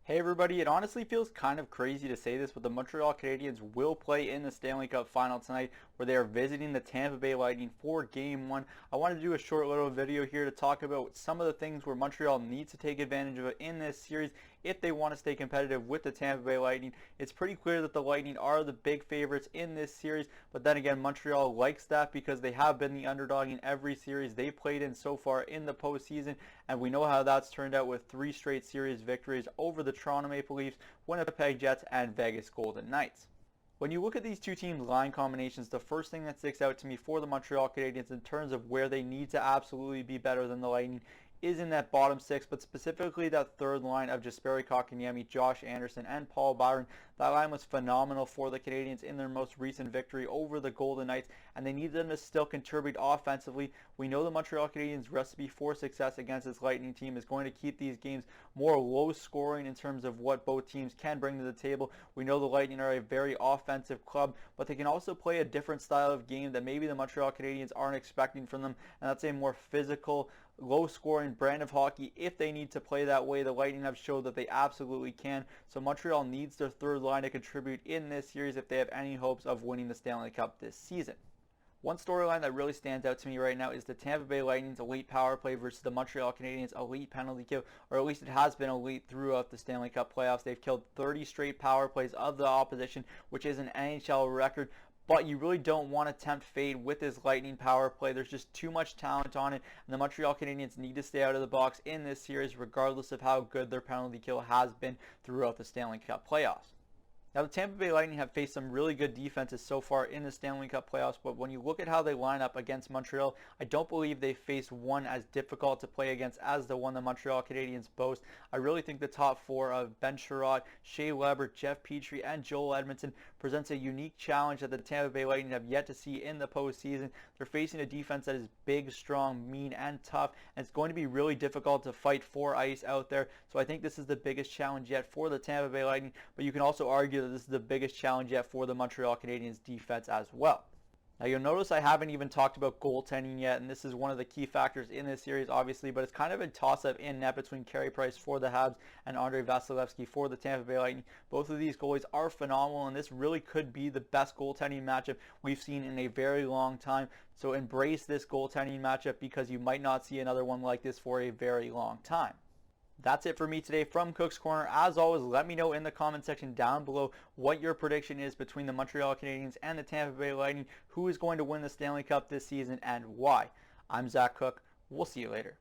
Hey everybody, it honestly feels kind of crazy to say this, but the Montreal Canadiens will play in the Stanley Cup Final tonight where they are visiting the Tampa Bay Lightning for Game 1. I wanted to do a short little video here to talk about some of the things where Montreal needs to take advantage of in this series if they want to stay competitive with the Tampa Bay Lightning. It's pretty clear that the Lightning are the big favorites in this series, but then again, Montreal likes that because they have been the underdog in every series they played in so far in the postseason, and we know how that's turned out with 3 straight series victories over the Toronto Maple Leafs, Winnipeg Jets, and Vegas Golden Knights. When you look at these two teams' line combinations, the first thing that sticks out to me for the Montreal Canadiens in terms of where they need to absolutely be better than the Lightning is in that bottom six, but specifically that third line of Jesperi Kotkaniemi, Josh Anderson, and Paul Byron. That line was phenomenal for the Canadiens in their most recent victory over the Golden Knights, and they need them to still contribute offensively. We know the Montreal Canadiens' recipe for success against this Lightning team is going to keep these games more low scoring in terms of what both teams can bring to the table. We know the Lightning are a very offensive club, but they can also play a different style of game that maybe the Montreal Canadiens aren't expecting from them, and that's a more physical, low-scoring brand of hockey. If they need to play that way, the Lightning have showed that they absolutely can. So Montreal needs their third line to contribute in this series if they have any hopes of winning the Stanley Cup this season. One storyline that really stands out to me right now is the Tampa Bay Lightning's elite power play versus the Montreal Canadiens' elite penalty kill, or at least it has been elite throughout the Stanley Cup playoffs. They've killed 30 straight power plays of the opposition, which is an NHL record. But you really don't want to tempt fate with this Lightning power play. There's just too much talent on it, and the Montreal Canadiens need to stay out of the box in this series regardless of how good their penalty kill has been throughout the Stanley Cup playoffs. Now, the Tampa Bay Lightning have faced some really good defenses so far in the Stanley Cup playoffs, but when you look at how they line up against Montreal, I don't believe they faced one as difficult to play against as the one the Montreal Canadiens boast. I really think the top four of Ben Sherratt, Shea Weber, Jeff Petrie, and Joel Edmondson presents a unique challenge that the Tampa Bay Lightning have yet to see in the postseason. They're facing a defense that is big, strong, mean, and tough, and it's going to be really difficult to fight for ice out there. So I think this is the biggest challenge yet for the Tampa Bay Lightning, but you can also argue that this is the biggest challenge yet for the Montreal Canadiens defense as well. Now, you'll notice I haven't even talked about goaltending yet, and this is one of the key factors in this series, obviously, but it's kind of a toss-up in net between Carey Price for the Habs and Andrei Vasilevskiy for the Tampa Bay Lightning. Both of these goalies are phenomenal, and this really could be the best goaltending matchup we've seen in a very long time. So embrace this goaltending matchup because you might not see another one like this for a very long time. That's it for me today from Cook's Corner. As always, let me know in the comment section down below what your prediction is between the Montreal Canadiens and the Tampa Bay Lightning. Who is going to win the Stanley Cup this season and why? I'm Zach Cook. We'll see you later.